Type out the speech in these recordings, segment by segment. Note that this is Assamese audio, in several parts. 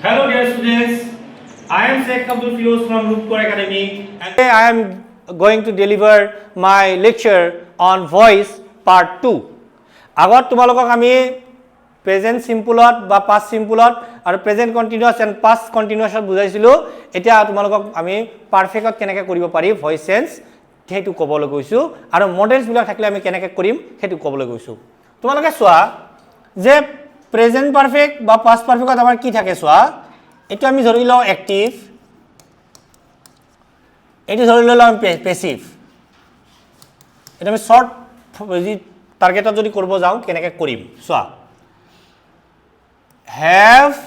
Hello dear students, I am Sheikh Abdul Firoz from Rupkor Academy and Today I am going to deliver my lecture on voice part 2. আগত তোমালোকক আমি প্ৰেজেন্ট সিম্পলত বা পাস্ট সিম্পলত আৰু প্ৰেজেন্ট কন্টিনিউয়াস এন্ড পাস্ট কন্টিনিউয়াসত বুজাইছিলো এতিয়া তোমালোকক আমি পাৰফেক্টত কেনেকৈ কৰিব পাৰি ভয়েস চেঞ্জ হেতু ক'বলৈ গৈছো আৰু মডেলস বিলাক থাকিলে আমি কেনেকৈ কৰিম হেতু ক'বলৈ গৈছো তোমালোকে চোৱা যে প্ৰেজেন্ট পাৰফেক্ট বা পাস্ট পাৰফেক্টত আমাৰ কি থাকে চোৱা এটো আমি ধৰি লও অ্যাক্টিভ এটো ধৰি লও আমি প্যাসিভ এটা আমি শৰ্ট টাৰ্গেটত যদি কৰিব যাও কেনেকৈ কৰিম চোৱা have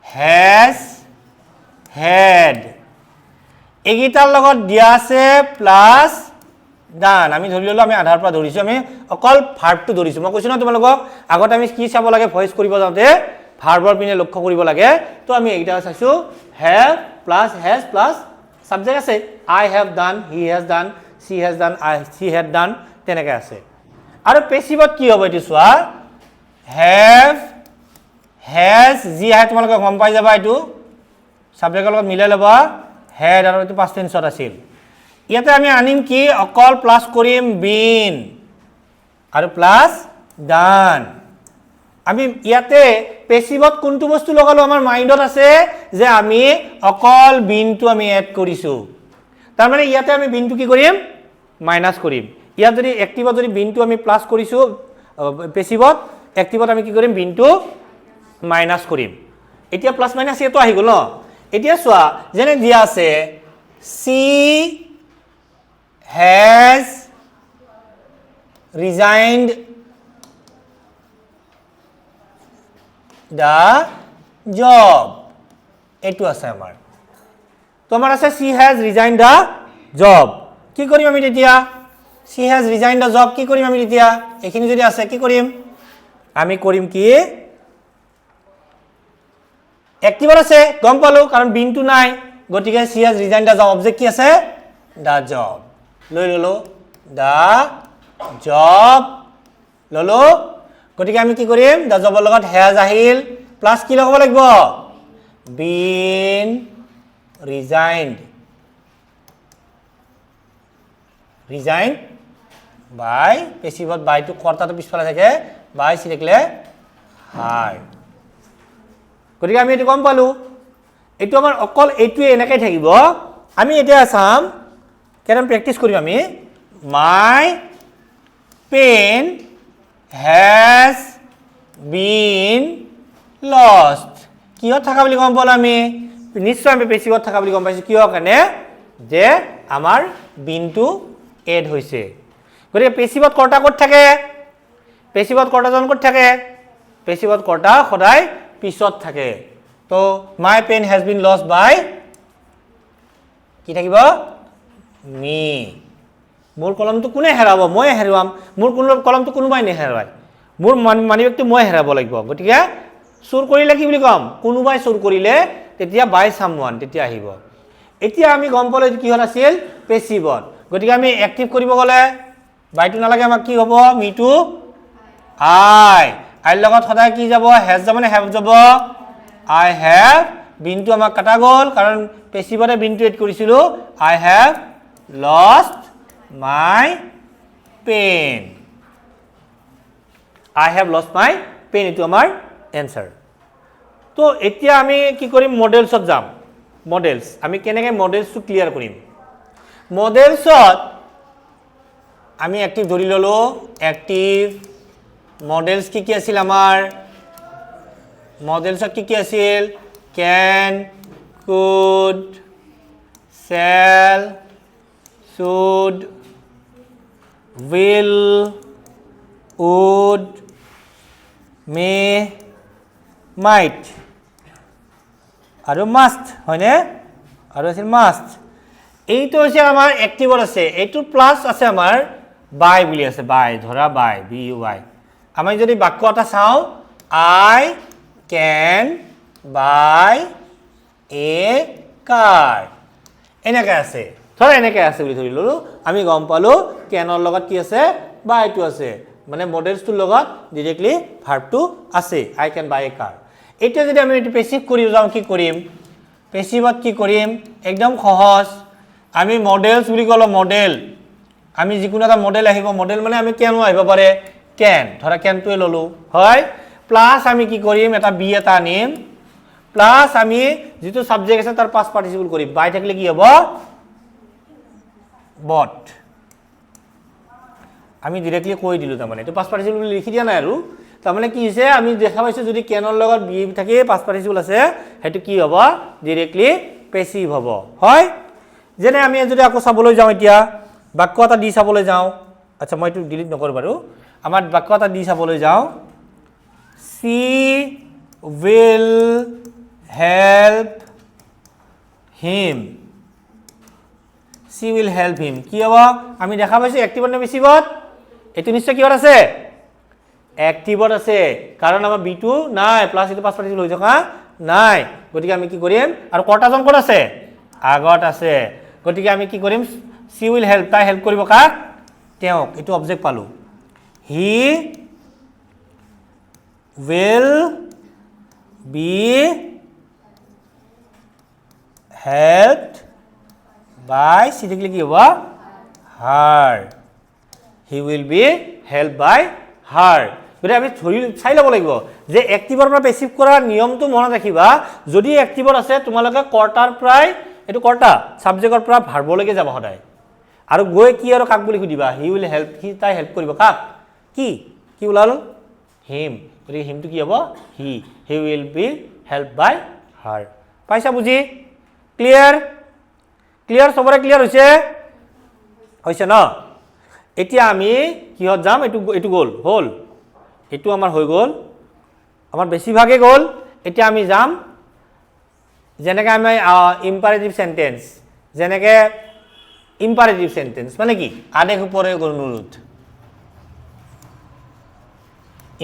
has had এগিটাৰ লগত দিয়া আছে প্লাস ডান আমি ধৰি ললো আমি আধাৰ পৰা ধৰিছো আমি অকল ভাৰ্বটো ধৰিছো মই কৈছো না তোমালোকক আগত আমি কি চাব লাগে ভয়েস কৰিব যাওতে ভাৰ্বৰ পিনে লক্ষ্য কৰিব লাগে তো আমি এইটা চাইছো have plus has plus subject আছে I have done he has done she has done she had done তেনেকৈ আছে আৰু পেসিভত কি হ'ব এটো চোৱা have has যি আহে তোমালোকে গম পাই যাবা এটো সাবজেক্টৰ লগত মিলাই লবা had আৰু এটো past tense আছিল ইয়াতে আমি আনিম কি অকল প্লাস কৰিম been আৰু প্লাস done আমি ইয়াতে পেসিভত কোনটো বস্তু লগালো আমাৰ মাইন্ডত আছে যে আমি অকল বিনটো আমি এড কৰিছো তাৰ মানে ইয়াতে আমি বিনটো কি কৰিম মাইনাস কৰিম ইয়াত যদি অ্যাক্টিভত যদি বিনটো আমি প্লাস কৰিছো পেসিভত অ্যাক্টিভত আমি কি কৰিম বিনটো মাইনাস কৰিম এতিয়া প্লাস মাইনাস এটো আহি গল ন এতিয়া চোৱা যেনে দিয়া আছে she has resigned the job এটো আছে আমাৰ তো আমাৰ আছে she has resigned the job কি কৰিম আমি তেতিয়া she has resigned the job কি কৰিম আমি তেতিয়া এখিনি যদি আছে কি কৰিম আমি কৰিম কি অ্যাক্টিভৰ আছে গম পালো কাৰণ বিনটো নাই গটিকে she has resigned the job object কি আছে the job লৈ ললো the job ললো গটিকে আমি কি কৰিম the job ৰ লগত has আহিল প্লাস কি লগাব লাগিব been resigned by পেসিভত by টো কর্তাটো পিছফালে থাকে by সিলেক্টলে হাই গটিকে আমি এটো গম পালো এটো আমাৰ অকল এটোৱে এনেকৈ থাকিব আমি এতিয়া চাম কেনেকৈ প্ৰ্যাকটিস কৰিম আমি my pen has been lost কিয় থাকা বুলি গম পালো আমি নিশ্চয় আমি পেসিভত থাকা বুলি গম পাইছো কিয় কাৰণে যে আমাৰ বিনটো এড হৈছে গতিকে পেসিভত কৰ্তা ক'ত থাকে পেসিভত কৰ্তাজন ক'ত থাকে পেসিভত কৰ্তা সদায় পিছত থাকে তো my pen has been lost by কি থাকিব me মোৰ কলমটো কোনে হেৰাব মই হেৰুৱাম মোৰ কলমটো কোনোবাই নেহেৰুৱাই মোৰ মানিবেগটো মই হেৰাব লাগিব গতিকে চুৰ কৰিলে কি বুলি কম কোনোবাই চুৰ কৰিলে তেতিয়া by someone তেতিয়া আহিব এতিয়া আমি গম পালো কি হল আছিল পেসিভত গতিকে আমি অ্যাক্টিভ কৰিব গলে বাইটো নালাগে আমাক কি হ'ব me to I লগত সদায় কি যাব has যাব নে have যাব I have been to আমাক কাটা গল কাৰণ পেসিভতে been to এড কৰিছিলো I have lost my pen I have lost my pen এটো আমাৰ এনসাৰ তো এতিয়া আমি কি কৰিম মডেলছত যাম মডেলস আমি কেনেকৈ মডেলসটো ক্লিয়াৰ কৰিম মডেলসত আমি অ্যাক্টিভ ধৰি ললো অ্যাক্টিভ মডেলস কি আছিল আমাৰ মডেলসত কি আছিল can could shall should will would may might আৰু must হয়নে আৰু আছিল must এইটো হৈছে আমাৰ অ্যাক্টিভৰ আছে এইটো প্লাস আছে আমাৰ by বুলি আছে by ধৰা by b u y আমি যদি বাক্য এটা চাও I can buy a car এনেকৈ আছে ধৰা এনেকৈ আছে বুলি ধৰি ললো আমি গম পালো কেনৰ লগত কি আছে by টো আছে মানে মডেলসটোৰ লগত ডাইৰেক্টলি ভাৰ্বটো আছে I can buy a car এতিয়া যদি আমি এইটো পেছিভ কৰি যাওঁ কি কৰিম পেছিভত কি কৰিম একদম সহজ আমি মডেলছ বুলি ক'লো মডেল আমি যিকোনো এটা মডেল আহিব মডেল মানে আমি কেনো আহিব পাৰে কেন ধৰা কেনটোৱে ললো হয় প্লাস আমি কি কৰিম এটা বি এটা আনিম প্লাস আমি যেটো সাবজেক্ট আছে তাৰ পাস পাৰ্টিসিপল কৰিম বাই থাকিলে কি হ'ব বট আমি ডাইৰেক্টলি কৈ দিলো তাৰ মানে এটো পাস পাৰ্টিসিপল লিখি দিয়া নাই আৰু তাৰ মানে কি হৈছে আমি দেখা পাইছো যদি কেনৰ লগত বি থাকে পাস পাৰ্টিসিপল আছে হেতু কি হ'ব ডাইৰেক্টলি পেছিভ হ'ব হয় যেনে আমি যদি আকৌ চাবলৈ যাওঁ এতিয়া বাক্য এটা দি চাবলৈ যাওঁ আচ্ছা মই এটো ডিলিট নকৰো বাৰু আমাৰ বাক্য এটা দি চাবলৈ যাওঁ she will help him she will help him কি হ'ব আমি দেখা পাইছো এক্টিভত নে পেছিভত এটো নিশ্চয় কিহত আছে এক্টিভত আছে কাৰণ আমাৰ b2 নাই প্লাস এটো পাস পাৰ্টিসিপল হৈ থকা নাই গতিকে আমি কি কৰিম আৰু কৰ্তাজন ক'ত আছে আগত আছে গতিকে আমি কি কৰিম she will help তাই হেল্প কৰিব কাক তেওঁক এটো অবজেক্ট পালো he will be helped by সিদিকলি কি হ'ব her he will be helped by her গতিকে আমি চাই ল'ব লাগিব যে এক্টিভৰ পৰা পেছিভ কৰা নিয়মটো মনত ৰাখিবা যদি এক্টিভৰ আছে তোমালোকে কৰ্তাৰ প্ৰায় এটো কৰ্তা সাবজেক্টৰ পৰা ভাৰ্বলৈকে যাব সদায় আৰু গৈ কি আৰু কাক বুলি খুদিবা he will help he তাই হেল্প কৰিব কাক কি ওলাল him গতিকে হিমটো কি হ'ব he will be helped by her পাইছা বুজি ক্লিয়াৰ সবৰে ক্লিয়াৰ হৈছে ন এতিয়া আমি কিহত যাম এটো গ'ল এটো আমাৰ হৈ গ'ল আমাৰ বেছিভাগে গ'ল এতিয়া আমি যাম যেনেকৈ আমি ইম্পাৰেটিভ সেন্টেন্স যেনেকৈ ইম্পাৰেটিভ সেন্টেন্স মানে কি আদেশ উপৰে অনুৰোধ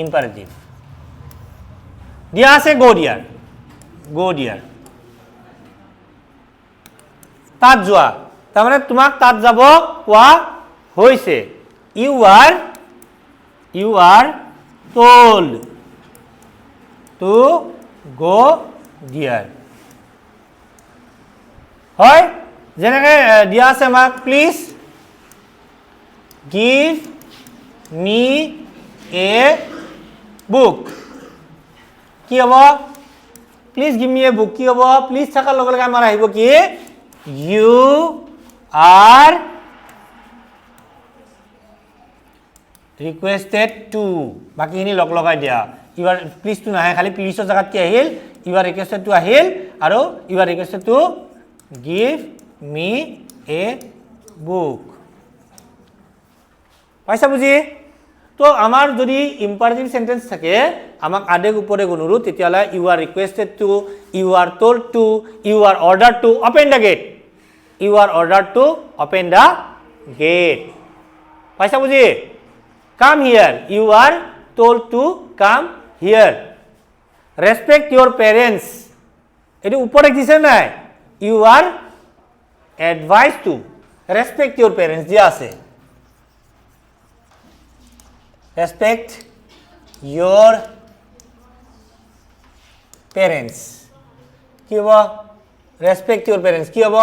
ইম্পাৰেটিভ দিয়া আছে গো দিয়াৰ তাত যোৱা তাৰ মানে তোমাক তাত যাব কোৱা হৈছে you are told to go there হয় যেনেকৈ দিয়া আছে আমাক please give me a book কি হ'ব please give me a book কি হ'ব প্লিজ থাকাৰ লগে লগে আমাৰ আহিব কি you are requested to বাকিখিনি লগ লগাই দিয়া you are please to নাহে খালি প্লিজৰ জাগাত কি আহিল you are requested to আহিল আৰু you are requested to give me a book পাইছা বুজি তো আমাৰ যদি ইম্পাৰেটিভ সেন্টেন্স থাকে আমাক আদেশ উপৰে অনুৰোধ তেতিয়ালে you are requested to you are told to you are ordered to open the gate you are ordered to open the gate পাইছা বুজি come here you are told to come here respect your parents এটো উপরে দিছে নাই you are advised to respect your parents দিয়া আছে respect your parents কি হ'ব respect your parents কি হ'ব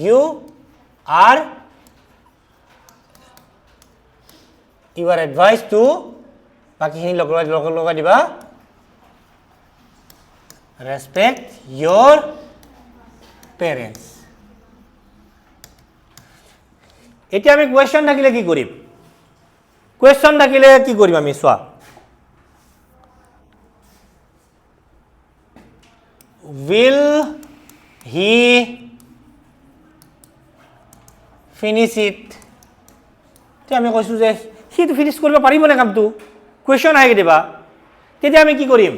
you are advised to বাকিখিনি লগাই দিবা respect your parents এতিয়া আমি কোৱেশ্চন থাকিলে কি কৰিম আমি চোৱা will he finish it তেতিয়া আমি কৈছো যে সিটো ফিনিশ কৰিব পাৰিব না কামটো কোৱেশ্চন আহি দিবা তেতিয়া আমি কি কৰিম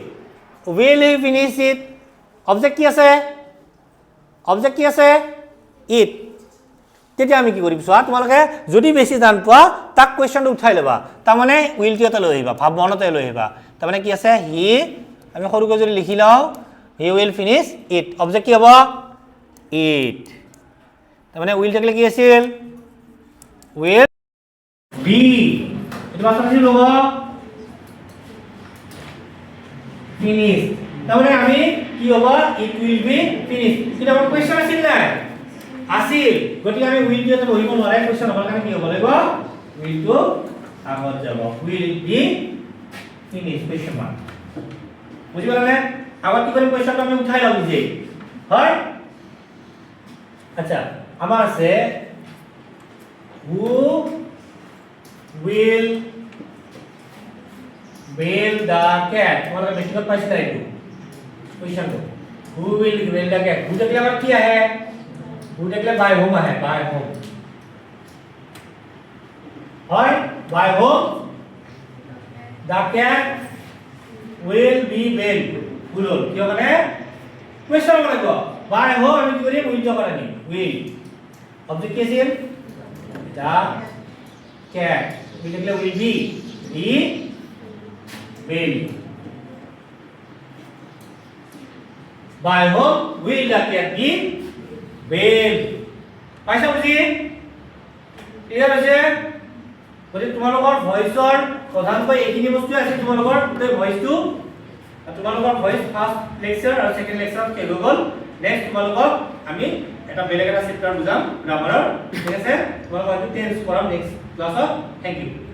will he finish it object কি আছে it তেতিয়া আমি কি কৰিম চোৱা তোমালোকে যদি বেছি জান পোৱা তাক কোৱেশ্চনটো উঠাই লবা তাৰ মানে will টো এটা লৈ আহিবা ভাব মনতে লৈ আহিবা তাৰ মানে কি আছে he আমি সৰুকৈ যদি লিখি লও he will finish it object কি হ'ব it তাৰ মানে will থাকিলে কি আছিল will be এটো বাছাছি লব finish তাৰমানে আমি কি হ'ব ইট উইল বি ফিনিশ কিন্তু আমাৰ কোৱেশ্চন আছিল নাই আছিল গতিকে আমি উইল দিয়ে বহিব নোৱাৰে কোৱেশ্চন হ'লে আমি কি হ'ব লাগিব উইল টু আগত যাব will be finish question mark বুজি পালানে আগত কি কৰিম কোৱেশ্চনটো আমি উঠাই লওঁ নিজে হয় আচ্ছা আমাৰ আছে who will bail the cat তোমালোকে মেট্ৰিকত পাইছিলা এইটো কোৱেশ্চনটো who will bail the cat who থাকিলে আমাৰ কি আহে who থাকিলে by whom আহে by whom হয় by whom the cat will be bailed ভুল হ'ল কিয় মানে কোৱেশ্চন হ'ব লাগিব by whom আমি কি কৰিম উইল জগৰ আনিম উইল অবজেক্ট কি আছিল the cat will থাকিলে will be bailed by whom will the cat be bailed পাইছা বুজি ক্লিয়াৰ হৈছে গতিকে তোমালোকৰ ভয়েসৰ প্ৰধানকৈ এইখিনি বস্তু আছে তোমালোকৰ গোটেই ভয়েসটো তোমালোকৰ ভয়েস ফাৰ্স্ট লেকচাৰ আৰু সেকেন্ড লেকচাৰ কেলো গল নেক্সট তোমালোকক আমি এটা বেলেগ এটা চেপ্টাৰ বুজাম গ্ৰামাৰৰ ঠিক আছে তোমালোকক টেন্স কৰাম নেক্সট ক্লাছত থ্যাংক ইউ